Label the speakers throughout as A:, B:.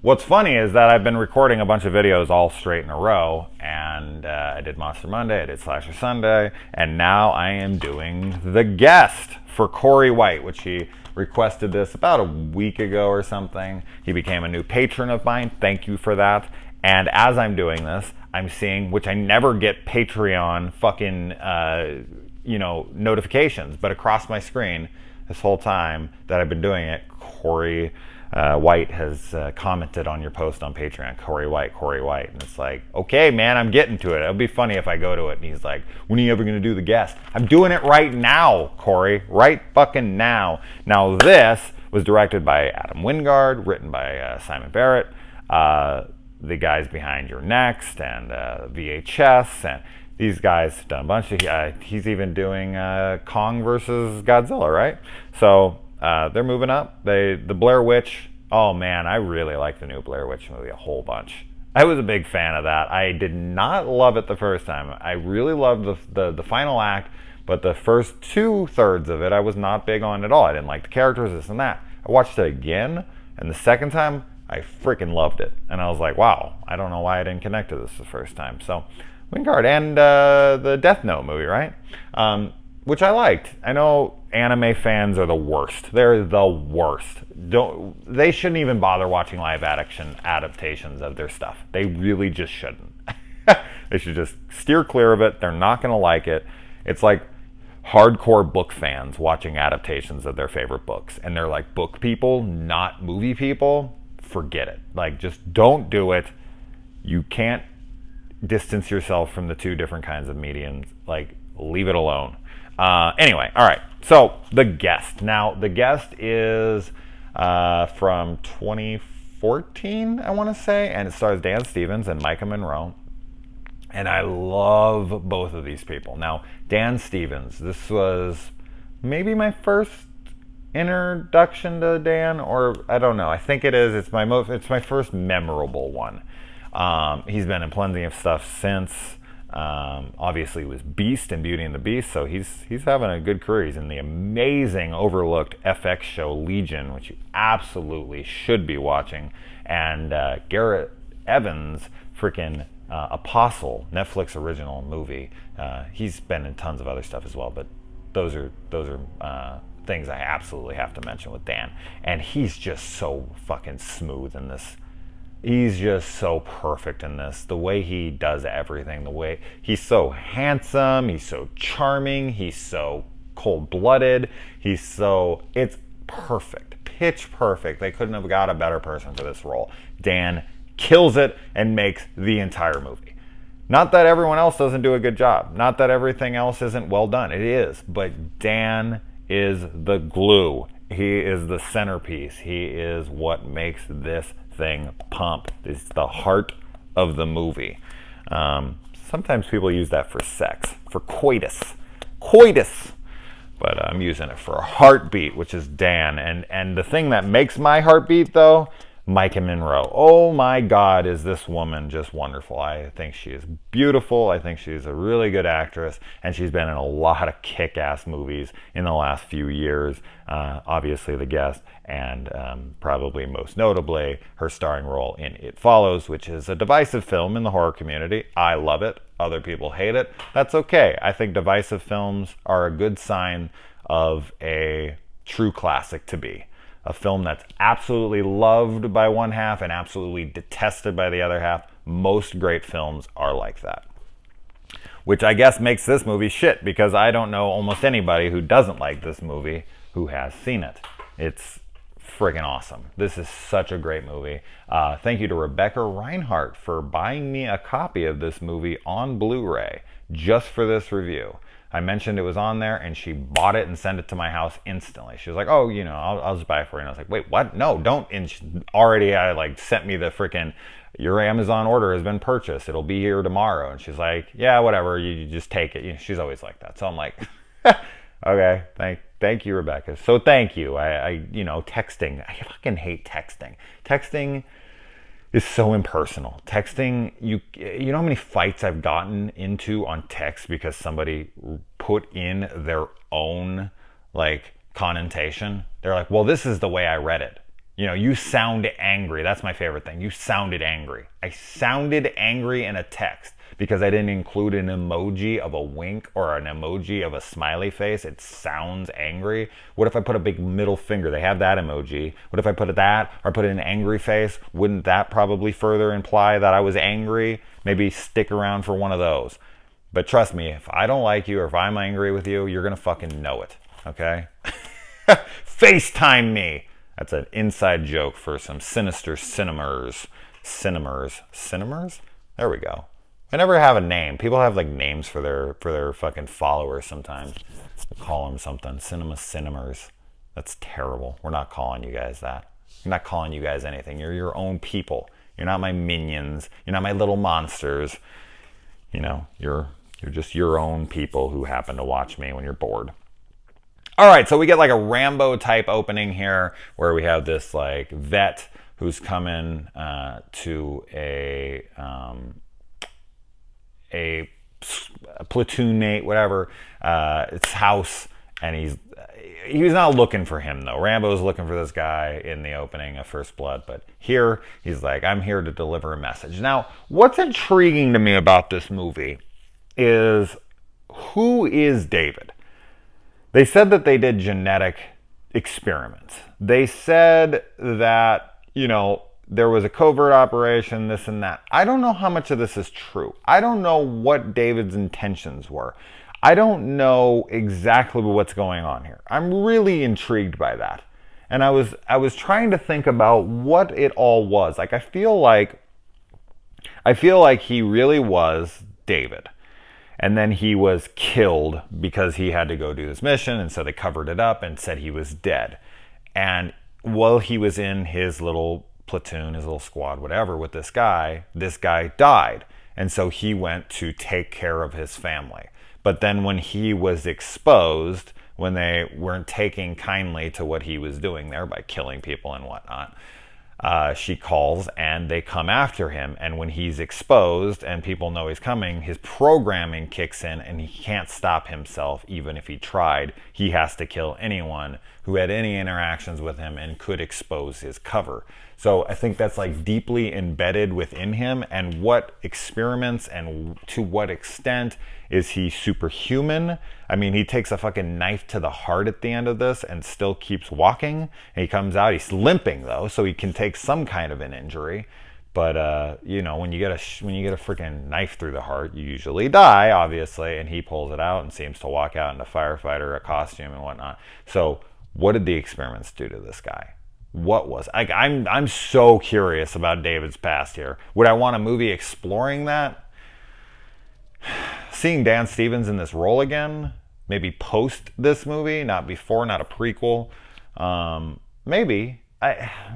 A: what's funny is that I've been recording a bunch of videos all straight in a row, and I did Monster Monday, I did Slasher Sunday, and now I am doing The Guest for Kory White, which he requested this about a week ago or something. He became a new patron of mine. Thank you for that. And as I'm doing this, I'm seeing, which I never get Patreon fucking, notifications, but across my screen this whole time that I've been doing it, Kory White has commented on your post on Patreon, Kory White. And it's like, okay, man, I'm getting to it. It'll be funny if I go to it and he's like, when are you ever going to do The Guest? I'm doing it right now, Kory. Right fucking now. Now, this was directed by Adam Wingard, written by Simon Barrett, the guys behind Your Next and VHS. And these guys have done a bunch of... he's even doing Kong versus Godzilla, right? So... they're moving up. The Blair Witch. Oh man, I really like the new Blair Witch movie a whole bunch. I was a big fan of that. I did not love it the first time. I really loved the final act, but the first 2/3 of it I was not big on at all. I didn't like the characters, this and that. I watched it again, and the second time I freaking loved it. And I was like, wow, I don't know why I didn't connect to this the first time. So Wingard and the Death Note movie, right? Which I liked. I know anime fans are the worst. They're the worst. They shouldn't even bother watching live action adaptations of their stuff. They really just shouldn't. They should just steer clear of it. They're not going to like it. It's like hardcore book fans watching adaptations of their favorite books. And they're like book people, not movie people. Forget it. Like, just don't do it. You can't distance yourself from the two different kinds of mediums. Like, leave it alone. Anyway, all right. So, The Guest. Now, The Guest is from 2014, I want to say, and it stars Dan Stevens and Micah Monroe. And I love both of these people. Now, Dan Stevens, this was maybe my first introduction to Dan, or I don't know. I think it is. It's my first memorable one. He's been in plenty of stuff since. Obviously he was Beast in Beauty and the Beast, so he's having a good career. He's in the amazing overlooked FX show Legion, which you absolutely should be watching, and Garrett Evans' freaking Apostle, Netflix original movie. He's been in tons of other stuff as well, but those are things I absolutely have to mention with Dan. And he's just so fucking smooth in this. He's just so perfect in this. The way he does everything, the way he's so handsome, he's so charming, he's so cold-blooded, it's perfect, pitch perfect. They couldn't have got a better person for this role. Dan kills it and makes the entire movie. Not that everyone else doesn't do a good job. Not that everything else isn't well done. It is. But Dan is the glue. He is the centerpiece. He is what makes this thing pump. It's the heart of the movie. Sometimes people use that for sex, for coitus, but I'm using it for a heartbeat, which is Dan. And the thing that makes my heartbeat, though, Micah Monroe. Oh my God, is this woman just wonderful. I think she is beautiful. I think she's a really good actress, and she's been in a lot of kick-ass movies in the last few years. Obviously The Guest, and probably most notably her starring role in It Follows, which is a divisive film in the horror community. I love it. Other people hate it. That's okay. I think divisive films are a good sign of a true classic to be. A film that's absolutely loved by one half and absolutely detested by the other half. Most great films are like that. Which I guess makes this movie shit, because I don't know almost anybody who doesn't like this movie who has seen it. It's friggin' awesome. This is such a great movie. Thank you to Rebecca Reinhart for buying me a copy of this movie on Blu-ray just for this review. I mentioned it was on there, and she bought it and sent it to my house instantly. She was like, oh, I'll just buy it for you. And I was like, wait, what? No, don't. And she already sent me the freaking, your Amazon order has been purchased. It'll be here tomorrow. And she's like, yeah, whatever. You just take it. She's always like that. So I'm like, okay, thank you, Rebecca. So thank you. Texting. I fucking hate texting. Texting is so impersonal. Texting, you know how many fights I've gotten into on text because somebody put in their own connotation? They're like, well, this is the way I read it. You sound angry. That's my favorite thing. You sounded angry. I sounded angry in a text because I didn't include an emoji of a wink or an emoji of a smiley face. It sounds angry. What if I put a big middle finger? They have that emoji. What if I put that or put an angry face? Wouldn't that probably further imply that I was angry? Maybe stick around for one of those. But trust me, if I don't like you or if I'm angry with you, you're going to fucking know it. Okay? FaceTime me. That's an inside joke for some Sinister cinemers. Cinemers? There we go. I never have a name. People have like names for their fucking followers sometimes. They call them something. Cinemers. That's terrible. We're not calling you guys that. I'm not calling you guys anything. You're your own people. You're not my minions. You're not my little monsters. You're just your own people who happen to watch me when you're bored. All right, so we get like a Rambo type opening here where we have this like vet who's coming to a platoon mate, whatever, its house, and he's not looking for him though. Rambo's looking for this guy in the opening of First Blood, but here he's like, I'm here to deliver a message. Now, what's intriguing to me about this movie is who is David? They said that they did genetic experiments. They said that, there was a covert operation, this and that. I don't know how much of this is true. I don't know what David's intentions were. I don't know exactly what's going on here. I'm really intrigued by that. And I was trying to think about what it all was. Like I feel like he really was David. And then he was killed because he had to go do this mission, and so they covered it up and said he was dead. And while he was in his little platoon, his little squad, whatever, with this guy died. And so he went to take care of his family. But then when he was exposed, when they weren't taking kindly to what he was doing there by killing people and whatnot, she calls and they come after him. And when he's exposed and people know he's coming, his programming kicks in and he can't stop himself. Even if he tried, he has to kill anyone who had any interactions with him and could expose his cover. So I think that's like deeply embedded within him. And what experiments and to what extent is he superhuman? I mean, he takes a fucking knife to the heart at the end of this and still keeps walking. And he comes out, he's limping though, so he can take some kind of an injury. But when you get a freaking knife through the heart, you usually die, obviously. And he pulls it out and seems to walk out in a firefighter, a costume, and whatnot. So what did the experiments do to this guy? What was I'm so curious about David's past here. Would I want a movie exploring that? Seeing Dan Stevens in this role again, maybe post this movie, not before, not a prequel. Maybe.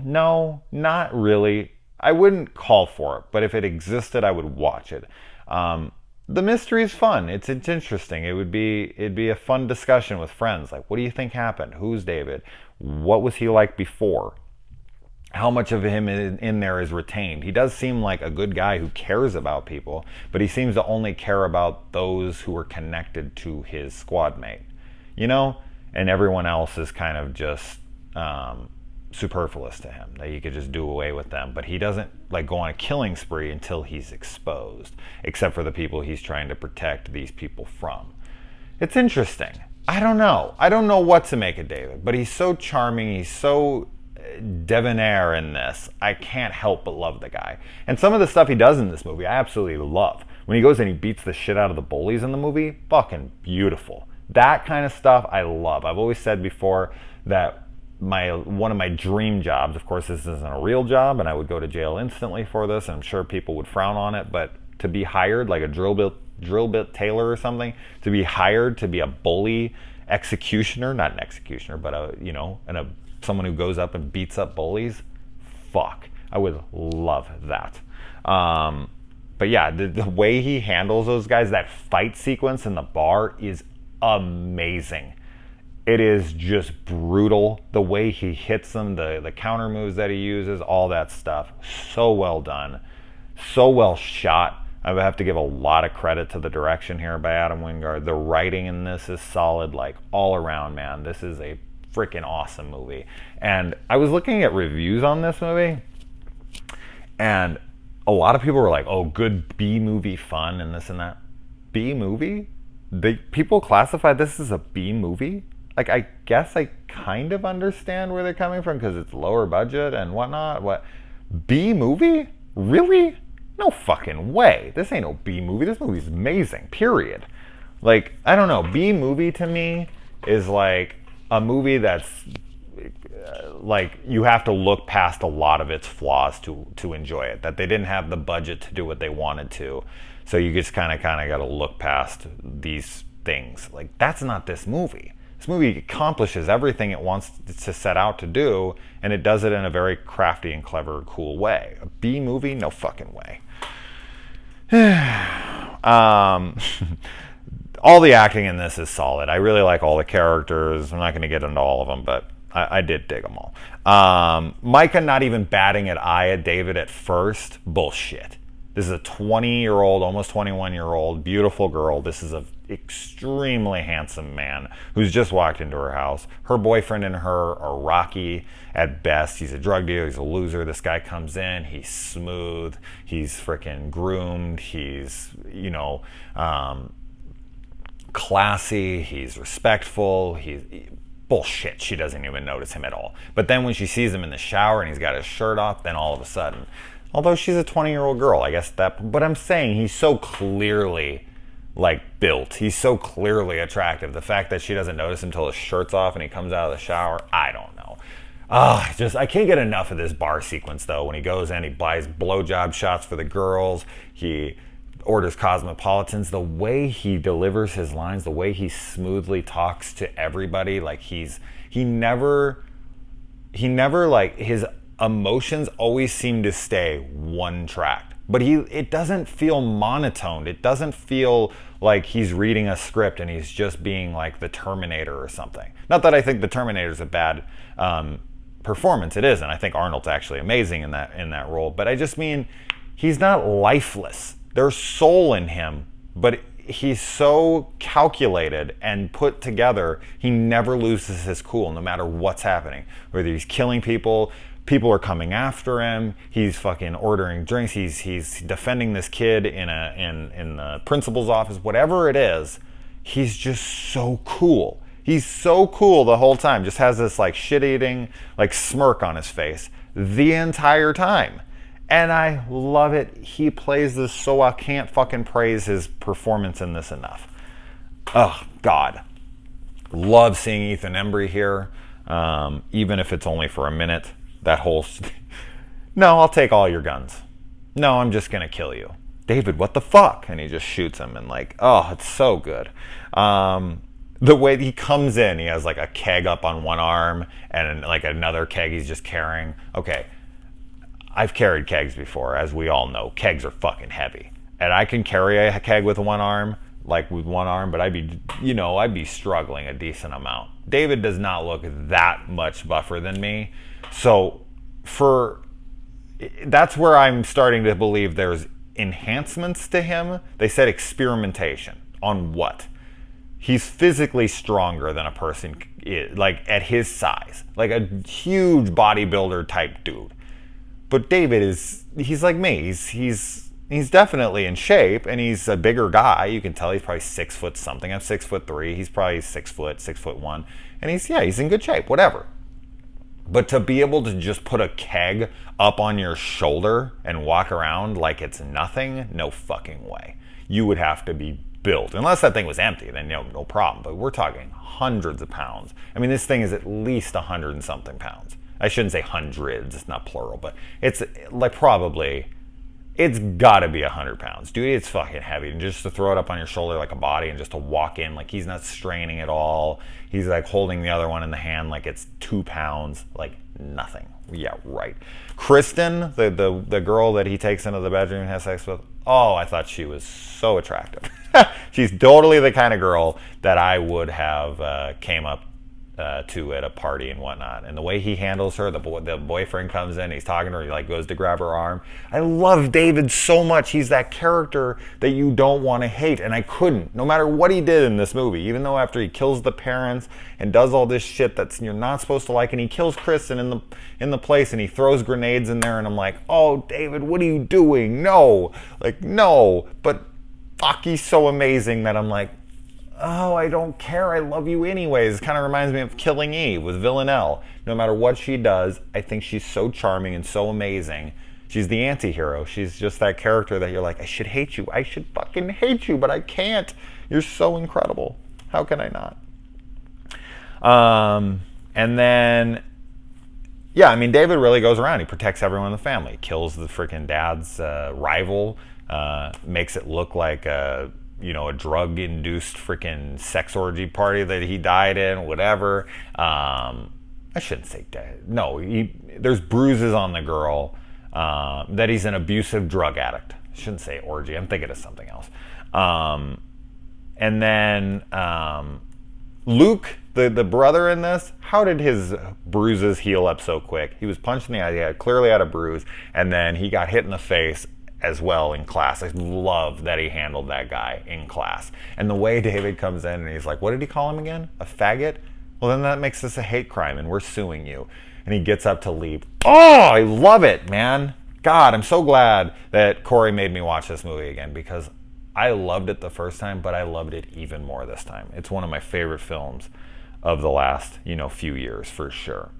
A: No, not really. I wouldn't call for it, but if it existed, I would watch it. The mystery is fun. It's interesting. It'd be a fun discussion with friends. Like, what do you think happened? Who's David? What was he like before? How much of him in there is retained? He does seem like a good guy who cares about people, but he seems to only care about those who are connected to his squad mate, and everyone else is kind of just superfluous to him, that he could just do away with them. But he doesn't like go on a killing spree until he's exposed, except for the people he's trying to protect these people from. It's interesting. I don't know what to make of David, but he's so charming, he's so debonair in this. I can't help but love the guy. And some of the stuff he does in this movie I absolutely love. When he goes and he beats the shit out of the bullies in the movie, fucking beautiful. That kind of stuff I love. I've always said before that one of my dream jobs, of course this isn't a real job and I would go to jail instantly for this, and I'm sure people would frown on it, but to be hired like a drill bit tailor or something, to be hired to be a bully executioner, not an executioner, but someone who goes up and beats up bullies, fuck, I would love that. But yeah, the way he handles those guys, that fight sequence in the bar is amazing. It is just brutal. The way he hits them, the counter moves that he uses, all that stuff. So well done. So well shot. I would have to give a lot of credit to the direction here by Adam Wingard. The writing in this is solid, like all around, man. This is a freaking awesome movie. And I was looking at reviews on this movie, and a lot of people were like, oh, good B movie fun and this and that. B movie? People classify this as a B movie? Like, I guess I kind of understand where they're coming from because it's lower budget and whatnot. What? B movie? Really? No fucking way. This ain't no B movie. This movie's amazing, period. Like, I don't know. B movie to me is like a movie that's like you have to look past a lot of its flaws to enjoy it. That they didn't have the budget to do what they wanted to. So you just kind of got to look past these things. Like, that's not this movie. This movie accomplishes everything it wants to set out to do, and it does it in a very crafty and clever, cool way. A B movie? No fucking way. All the acting in this is solid. I really like all the characters. I'm not going to get into all of them, but I did dig them all. Micah not even batting an eye at David at first. Bullshit. This is a 20-year-old, almost 21-year-old, beautiful girl. This is an extremely handsome man who's just walked into her house. Her boyfriend and her are rocky at best. He's a drug dealer. He's a loser. This guy comes in. He's smooth. He's freaking groomed. He's, classy. He's respectful. He's bullshit. She doesn't even notice him at all. But then when she sees him in the shower and he's got his shirt off, then all of a sudden, although she's a 20-year-old girl, I guess that, but I'm saying he's so clearly like built. He's so clearly attractive. The fact that she doesn't notice him until his shirt's off and he comes out of the shower, I don't know. I can't get enough of this bar sequence though. When he goes in, he buys blowjob shots for the girls. He orders cosmopolitans. The way he delivers his lines, the way he smoothly talks to everybody, like he never like his emotions always seem to stay one track. But it doesn't feel monotone. It doesn't feel like he's reading a script and he's just being like the Terminator or something. Not that I think the Terminator's a bad performance. It isn't. I think Arnold's actually amazing in that role. But I just mean he's not lifeless. There's soul in him, but he's so calculated and put together. He never loses his cool, no matter what's happening. Whether he's killing people. People are coming after him. He's fucking ordering drinks. He's defending this kid in the principal's office. Whatever it is, he's just so cool. He's so cool the whole time. Just has this like shit-eating like smirk on his face the entire time, and I love it. He plays this so I can't fucking praise his performance in this enough. Oh God, love seeing Ethan Embry here, even if it's only for a minute. That whole, no, I'll take all your guns. No, I'm just going to kill you. David, what the fuck? And he just shoots him and like, oh, it's so good. The way he comes in, he has like a keg up on one arm and like another keg he's just carrying. Okay, I've carried kegs before, as we all know. Kegs are fucking heavy. And I can carry a keg with one arm, but I'd be struggling a decent amount. David does not look that much buffer than me. So that's where I'm starting to believe there's enhancements to him. They said experimentation on what? He's physically stronger than a person like at his size, like a huge bodybuilder type dude. But David he's like me. He's definitely in shape, and he's a bigger guy. You can tell he's probably 6 foot something. I'm 6'3". He's probably 6'1", and he's in good shape. Whatever. But to be able to just put a keg up on your shoulder and walk around like it's nothing, no fucking way. You would have to be built. Unless that thing was empty, then no problem. But we're talking hundreds of pounds. I mean, this thing is at least 100 and something pounds. I shouldn't say hundreds, it's not plural, but it's like probably, it's gotta be 100 pounds. Dude, it's fucking heavy. And just to throw it up on your shoulder like a body and just to walk in, like he's not straining at all. He's like holding the other one in the hand like it's 2 pounds, like nothing. Yeah, right. Kristen, the girl that he takes into the bedroom and has sex with, oh, I thought she was so attractive. She's totally the kind of girl that I would have came up to at a party and whatnot. And the way he handles her, the boyfriend comes in, he's talking to her, he like goes to grab her arm. I love David so much. He's that character that you don't want to hate, and I couldn't, no matter what he did in this movie. Even though after he kills the parents and does all this shit that's you're not supposed to like, and he kills Kristen in the place, and he throws grenades in there, and I'm like, oh David, what are you doing? No, like no, but fuck, he's so amazing that I'm like, oh, I don't care. I love you anyways. It kind of reminds me of Killing Eve with Villanelle. No matter what she does, I think she's so charming and so amazing. She's the anti-hero. She's just that character that you're like, I should hate you. I should fucking hate you, but I can't. You're so incredible. How can I not? And then, yeah, I mean, David really goes around. He protects everyone in the family. He kills the freaking dad's rival. Makes it look like a drug-induced freaking sex orgy party that he died in, whatever. I shouldn't say dead. No, there's bruises on the girl, that he's an abusive drug addict. I shouldn't say orgy. I'm thinking of something else. And then Luke, the brother in this, how did his bruises heal up so quick? He was punched in the eye. He clearly had a bruise, and then he got hit in the face as well in class. I love that he handled that guy in class. And the way David comes in and he's like, what did he call him again? A faggot? Well, then that makes this a hate crime and we're suing you. And he gets up to leave. Oh, I love it, man. God, I'm so glad that Kory made me watch this movie again, because I loved it the first time, but I loved it even more this time. It's one of my favorite films of the last, few years for sure.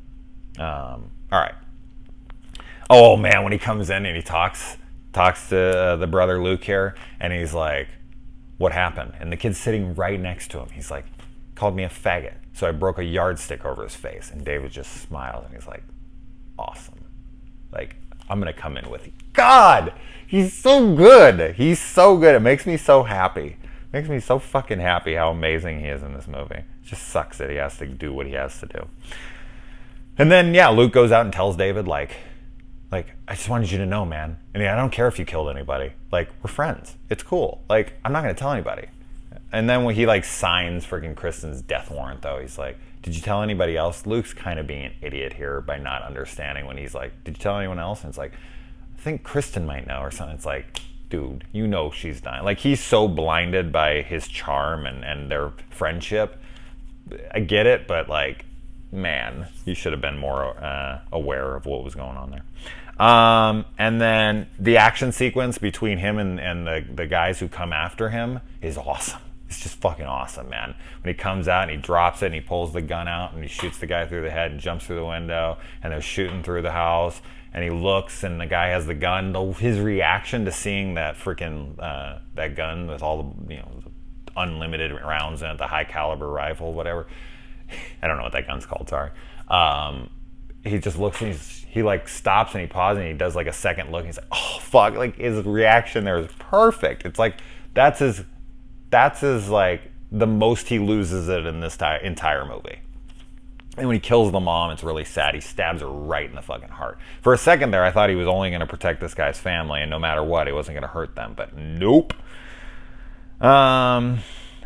A: All right. Oh man, when he comes in and he talks to the brother Luke here, and he's like, what happened? And the kid's sitting right next to him. He's like, called me a faggot, so I broke a yardstick over his face. And David just smiles and he's like, awesome. Like, I'm gonna come in with you. God, he's so good. He's so good. It makes me so happy. It makes me so fucking happy how amazing he is in this movie. It just sucks that he has to do what he has to do. And then, yeah, Luke goes out and tells David, like, I just wanted you to know, man. I mean, I don't care if you killed anybody. Like, we're friends. It's cool. Like, I'm not going to tell anybody. And then when he, signs freaking Kristen's death warrant, though, he's like, did you tell anybody else? Luke's kind of being an idiot here by not understanding when he's like, did you tell anyone else? And it's like, I think Kristen might know or something. It's like, dude, she's dying. Like, he's so blinded by his charm and their friendship. I get it, but, man, you should have been more aware of what was going on there. And then the action sequence between him and the guys who come after him is awesome. It's just fucking awesome, man. When he comes out and he drops it and he pulls the gun out and he shoots the guy through the head and jumps through the window, and they're shooting through the house, and he looks and the guy has the gun. His reaction to seeing that freaking that gun with all the unlimited rounds in it, the high caliber rifle, whatever. I don't know what that gun's called, sorry. He just looks and he stops and he pauses and he does a second look and he's like, oh fuck, his reaction there is perfect. It's like that's his the most he loses it in this entire movie. And when he kills the mom, it's really sad. He stabs her right in the fucking heart. For a second there, I thought he was only going to protect this guy's family, and no matter what, he wasn't going to hurt them. But nope.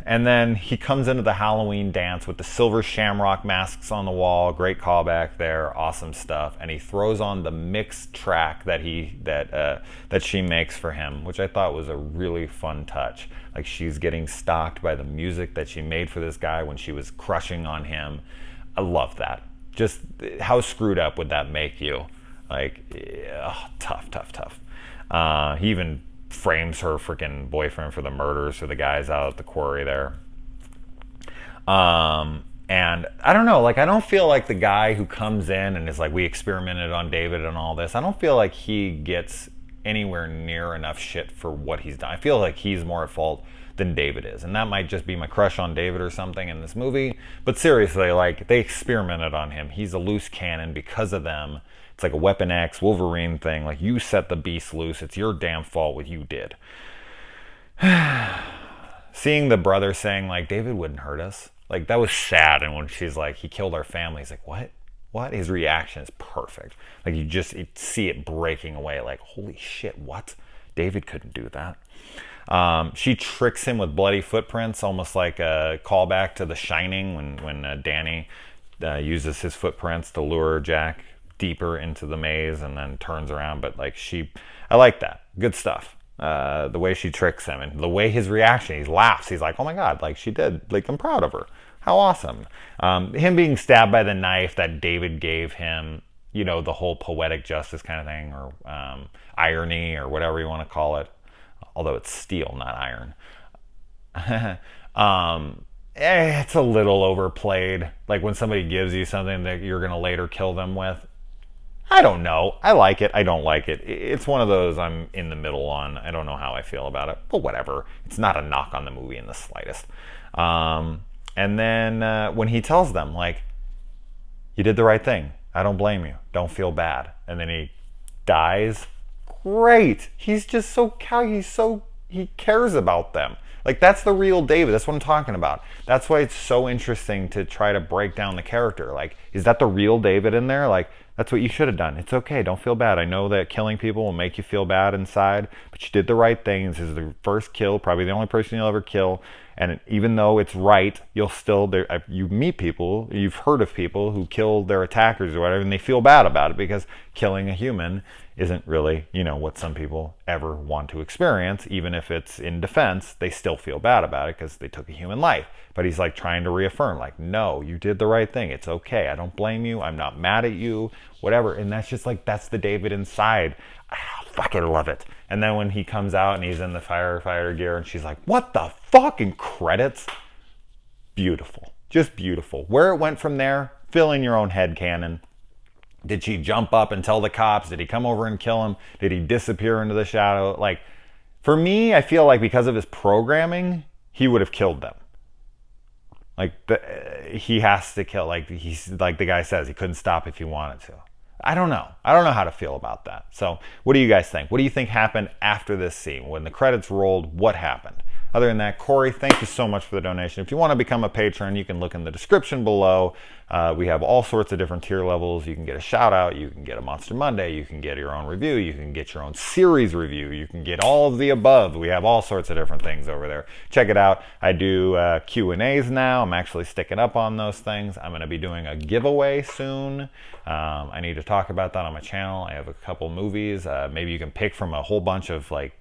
A: And then he comes into the Halloween dance with the silver shamrock masks on the wall. Great callback there. Awesome stuff. And he throws on the mixed track that she makes for him, which I thought was a really fun touch. Like, she's getting stalked by the music that she made for this guy when she was crushing on him. I love that. Just how screwed up would that make you? Tough. He even frames her freaking boyfriend for the murders of the guys out at the quarry there. And I don't know, I don't feel like the guy who comes in and is like, we experimented on David and all this, I don't feel like he gets anywhere near enough shit for what he's done. I feel like he's more at fault than David is. And that might just be my crush on David or something in this movie. But seriously, they experimented on him. He's a loose cannon because of them. It's like a Weapon X, Wolverine thing. You set the beast loose. It's your damn fault what you did. Seeing the brother saying, David wouldn't hurt us. That was sad. And when she's like, he killed our family. He's like, what? What? His reaction is perfect. You see it breaking away. Holy shit, what? David couldn't do that. She tricks him with bloody footprints, almost like a callback to The Shining when Danny uses his footprints to lure Jack deeper into the maze and then turns around. But like I like that. Good stuff. The way she tricks him and the way his reaction, he laughs. He's like, oh my God, like she did. Like, I'm proud of her. How awesome. Him being stabbed by the knife that David gave him, you know, the whole poetic justice kind of thing, or irony, or whatever you want to call it. Although it's steel, not iron. It's a little overplayed. Like when somebody gives you something that you're going to later kill them with. I don't know. I like it. I don't like it. It's one of those I'm in the middle on. I don't know how I feel about it. But whatever. It's not a knock on the movie in the slightest. And then when he tells them, like, you did the right thing. I don't blame you. Don't feel bad. And then he dies. Great. He's just so he cares about them. Like, that's the real David. That's what I'm talking about. That's why it's so interesting to try to break down the character. Like, is that the real David in there? Like, that's what you should have done. It's okay. Don't feel bad. I know that killing people will make you feel bad inside, but you did the right thing. This is the first kill, probably the only person you'll ever kill. And even though it's right, you'll still, you meet people, you've heard of people who kill their attackers or whatever, and they feel bad about it because killing a human isn't really, you know, what some people ever want to experience. Even if it's in defense, they still feel bad about it because they took a human life. But he's like trying to reaffirm, like, no, you did the right thing. It's okay. I don't blame you. I'm not mad at you, whatever. And that's just like, that's the David inside. I fucking love it. And then when he comes out and he's in the firefighter gear and she's like, what the fucking credits? Beautiful. Just beautiful. Where it went from there, fill in your own head canon. Did she jump up and tell the cops? Did he come over and kill him? Did he disappear into the shadow? Like, for me, I feel like because of his programming, he would have killed them. Like, he has to kill. Like, he's like the guy says, he couldn't stop if he wanted to. I don't know. I don't know how to feel about that. So, what do you guys think? What do you think happened after this scene? When the credits rolled, what happened? Other than that, Kory, thank you so much for the donation. If you want to become a patron, you can look in the description below. We have all sorts of different tier levels. You can get a shout out. You can get a Monster Monday. You can get your own review. You can get your own series review. You can get all of the above. We have all sorts of different things over there. Check it out. I do Q&As now. I'm actually sticking up on those things. I'm going to be doing a giveaway soon. I need to talk about that on my channel. I have a couple movies. Maybe you can pick from a whole bunch of like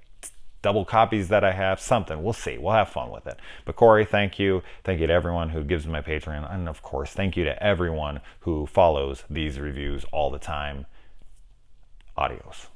A: double copies that I have, something. We'll see. We'll have fun with it. But Kory, thank you. Thank you to everyone who gives me my Patreon. And of course, thank you to everyone who follows these reviews all the time. Adios.